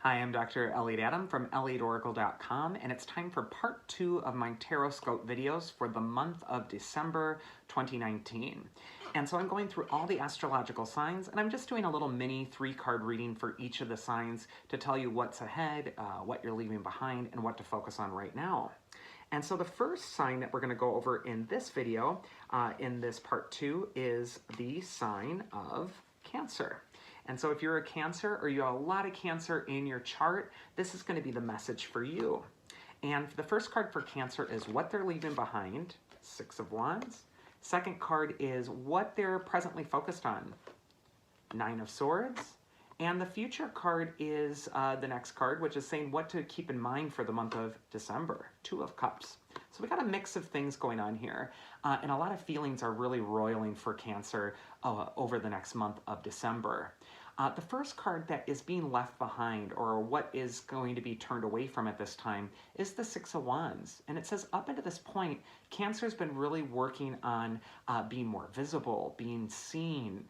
Hi, I'm Dr. Elliot Adam from ElliotOracle.com, and it's time for part 2 of my Tarotscope videos for the month of December 2019. And so I'm going through all the astrological signs, and I'm just doing a little mini 3-card reading for each of the signs to tell you what's ahead, what you're leaving behind, and what to focus on right now. And so the first sign that we're going to go over in this video, in this part 2, is the sign of Cancer. And so if you're a Cancer or you have a lot of Cancer in your chart, this is going to be the message for you. And the first card for Cancer is what they're leaving behind, 6 of Wands. Second card is what they're presently focused on, 9 of Swords. And the future card is the next card, which is saying what to keep in mind for the month of December, 2 of Cups. So we got a mix of things going on here, and a lot of feelings are really roiling for Cancer over the next month of December. The first card that is being left behind, or what is going to be turned away from at this time, is the 6 of Wands. And it says up until this point, Cancer's been really working on being more visible, being seen,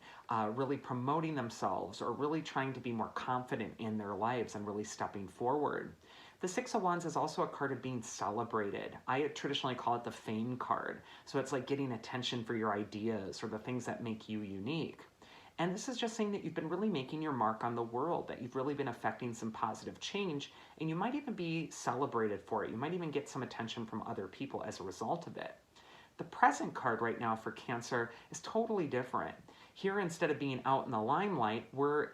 really promoting themselves, or really trying to be more confident in their lives and really stepping forward. The 6 of Wands is also a card of being celebrated. I traditionally call it the fame card. So it's like getting attention for your ideas or the things that make you unique. And this is just saying that you've been really making your mark on the world, that you've really been affecting some positive change, and you might even be celebrated for it. You might even get some attention from other people as a result of it. The present card right now for Cancer is totally different. Here, instead of being out in the limelight, we're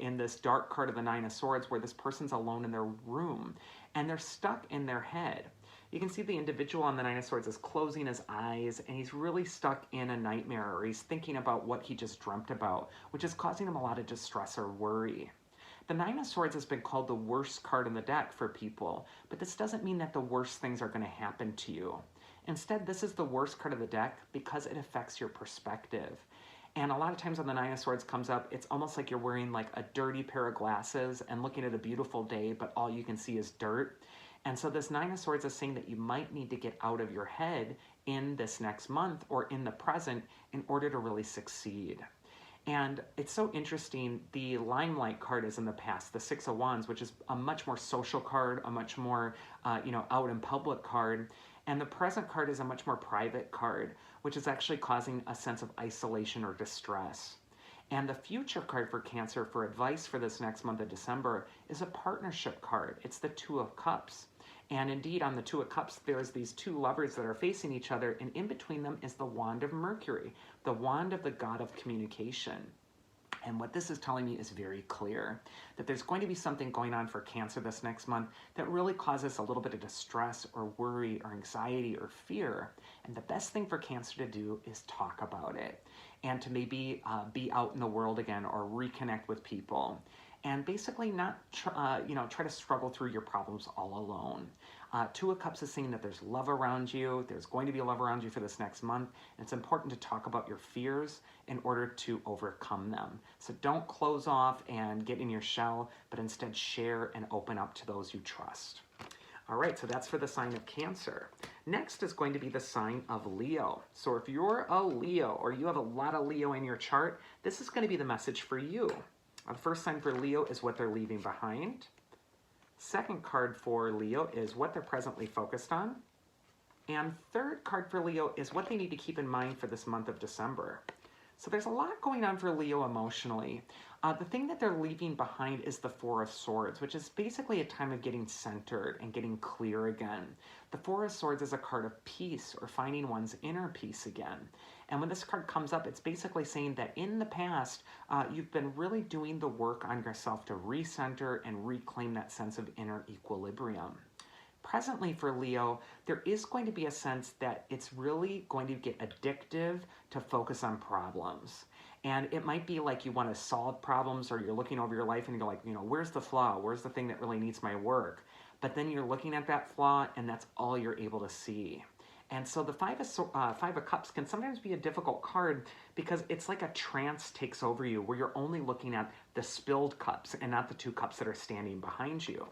in this dark card of the 9 of Swords where this person's alone in their room and they're stuck in their head. You can see the individual on the 9 of Swords is closing his eyes and he's really stuck in a nightmare, or he's thinking about what he just dreamt about, which is causing him a lot of distress or worry. The 9 of Swords has been called the worst card in the deck for people, but this doesn't mean that the worst things are going to happen to you. Instead, this is the worst card of the deck because it affects your perspective. And a lot of times when the 9 of Swords comes up, it's almost like you're wearing like a dirty pair of glasses and looking at a beautiful day, but all you can see is dirt. And so this 9 of Swords is saying that you might need to get out of your head in this next month or in the present in order to really succeed. And it's so interesting, the limelight card is in the past, the 6 of Wands, which is a much more social card, a much more, out in public card. And the present card is a much more private card, which is actually causing a sense of isolation or distress. And the future card for Cancer for advice for this next month of December is a partnership card. It's the 2 of Cups. And indeed, on the 2 of Cups, there's these 2 lovers that are facing each other, and in between them is the wand of Mercury, the wand of the god of communication. And what this is telling me is very clear, that there's going to be something going on for Cancer this next month that really causes a little bit of distress or worry or anxiety or fear. And the best thing for Cancer to do is talk about it and to maybe be out in the world again or reconnect with people. And basically not try to struggle through your problems all alone. 2 of Cups is saying that there's love around you. There's going to be love around you for this next month. And it's important to talk about your fears in order to overcome them. So don't close off and get in your shell, but instead share and open up to those you trust. All right, so that's for the sign of Cancer. Next is going to be the sign of Leo. So if you're a Leo or you have a lot of Leo in your chart, this is going to be the message for you. The first sign for Leo is what they're leaving behind. Second card for Leo is what they're presently focused on. And third card for Leo is what they need to keep in mind for this month of December. So there's a lot going on for Leo emotionally. The thing that they're leaving behind is the 4 of Swords, which is basically a time of getting centered and getting clear again. The 4 of Swords is a card of peace or finding one's inner peace again. And when this card comes up, it's basically saying that in the past, you've been really doing the work on yourself to recenter and reclaim that sense of inner equilibrium. Presently for Leo, there is going to be a sense that it's really going to get addictive to focus on problems. And it might be like you want to solve problems, or you're looking over your life and you're like, where's the flaw? Where's the thing that really needs my work? But then you're looking at that flaw and that's all you're able to see. And so the 5 of Cups can sometimes be a difficult card because it's like a trance takes over you where you're only looking at the spilled cups and not the 2 cups that are standing behind you.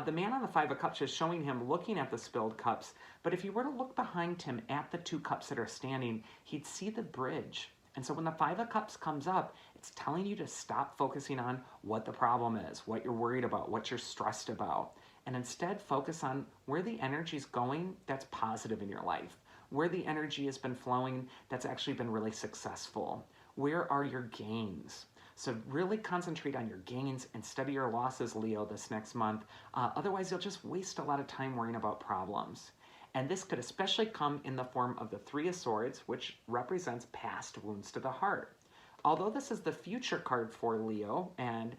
The man on the 5 of Cups is showing him looking at the spilled cups, but if you were to look behind him at the 2 cups that are standing, he'd see the bridge. And so when the Five of Cups comes up, it's telling you to stop focusing on what the problem is, what you're worried about, what you're stressed about, and instead focus on where the energy is going that's positive in your life, where the energy has been flowing that's actually been really successful. Where are your gains? So really concentrate on your gains instead of your losses, Leo, this next month. Otherwise, you'll just waste a lot of time worrying about problems. And this could especially come in the form of the Three of Swords, which represents past wounds to the heart. Although this is the future card for Leo, and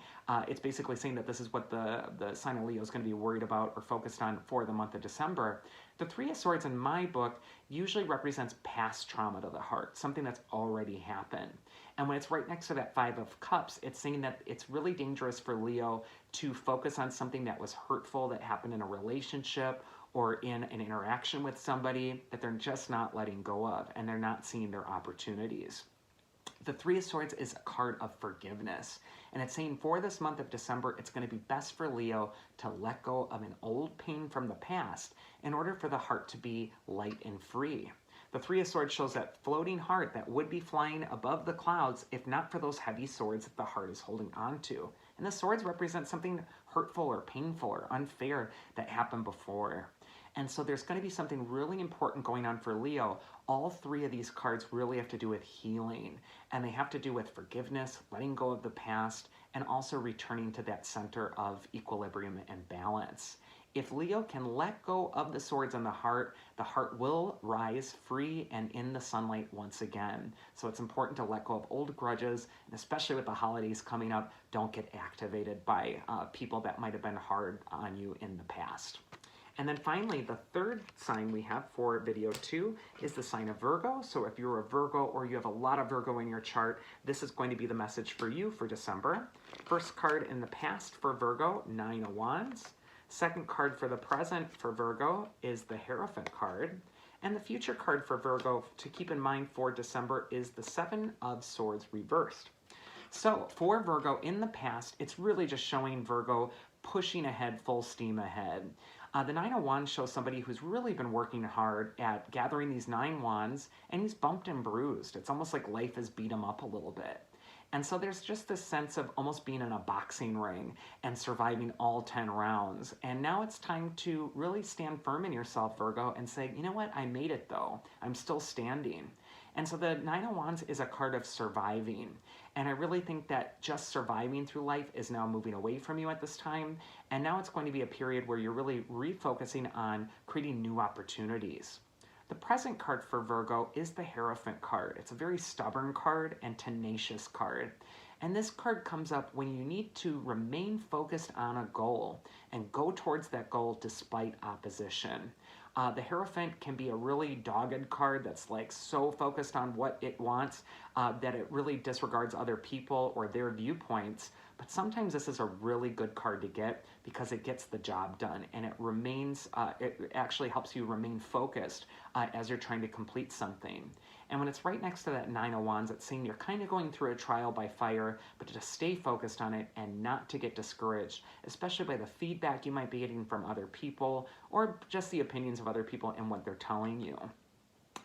it's basically saying that this is what the sign of Leo is going to be worried about or focused on for the month of December, the Three of Swords in my book usually represents past trauma to the heart, something that's already happened. And when it's right next to that Five of Cups, it's saying that it's really dangerous for Leo to focus on something that was hurtful that happened in a relationship or in an interaction with somebody that they're just not letting go of, and they're not seeing their opportunities. The Three of Swords is a card of forgiveness, and it's saying for this month of December, it's going to be best for Leo to let go of an old pain from the past in order for the heart to be light and free. The Three of Swords shows that floating heart that would be flying above the clouds if not for those heavy swords that the heart is holding on to. And the swords represent something hurtful or painful or unfair that happened before. And so there's going to be something really important going on for Leo. All three of these cards really have to do with healing, and they have to do with forgiveness, letting go of the past, and also returning to that center of equilibrium and balance. If Leo can let go of the swords and the heart will rise free and in the sunlight once again. So it's important to let go of old grudges, and especially with the holidays coming up, don't get activated by people that might have been hard on you in the past. And then finally, the third sign we have for video 2 is the sign of Virgo. So if you're a Virgo or you have a lot of Virgo in your chart, this is going to be the message for you for December. First card in the past for Virgo, Nine of Wands. Second card for the present for Virgo is the Hierophant card. And the future card for Virgo to keep in mind for December is the Seven of Swords reversed. So for Virgo in the past, it's really just showing Virgo pushing ahead, full steam ahead. The Nine of Wands shows somebody who's really been working hard at gathering these 9 wands, and he's bumped and bruised. It's almost like life has beat him up a little bit. And so there's just this sense of almost being in a boxing ring and surviving all 10 rounds. And now it's time to really stand firm in yourself, Virgo, and say, you know what, I made it though. I'm still standing. And so the Nine of Wands is a card of surviving. And I really think that just surviving through life is now moving away from you at this time. And now it's going to be a period where you're really refocusing on creating new opportunities. The present card for Virgo is the Hierophant card. It's a very stubborn card and tenacious card. And this card comes up when you need to remain focused on a goal and go towards that goal despite opposition. The Hierophant can be a really dogged card that's like so focused on what it wants that it really disregards other people or their viewpoints. But sometimes this is a really good card to get because it gets the job done, and it actually helps you remain focused as you're trying to complete something. And when it's right next to that Nine of Wands, it's saying you're kind of going through a trial by fire, but to stay focused on it and not to get discouraged, especially by the feedback you might be getting from other people or just the opinions of other people and what they're telling you.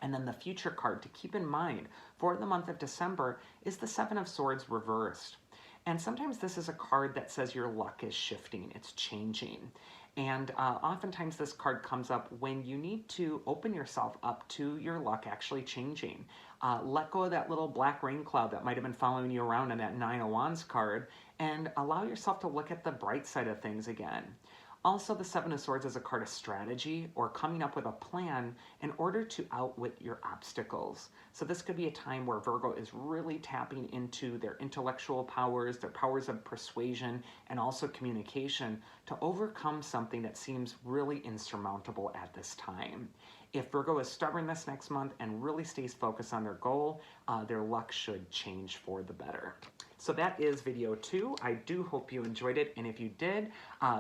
And then the future card to keep in mind for the month of December is the Seven of Swords reversed. And sometimes this is a card that says your luck is shifting, it's changing. And oftentimes this card comes up when you need to open yourself up to your luck actually changing. Let go of that little black rain cloud that might have been following you around in that Nine of Wands card and allow yourself to look at the bright side of things again. Also, the Seven of Swords is a card of strategy or coming up with a plan in order to outwit your obstacles. So this could be a time where Virgo is really tapping into their intellectual powers, their powers of persuasion, and also communication to overcome something that seems really insurmountable at this time. If Virgo is stubborn this next month and really stays focused on their goal, their luck should change for the better. So that is video 2. I do hope you enjoyed it, and if you did,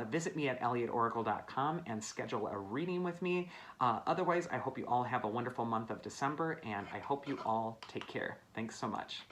visit me at elliotoracle.com and schedule a reading with me. Otherwise, I hope you all have a wonderful month of December, and I hope you all take care. Thanks so much.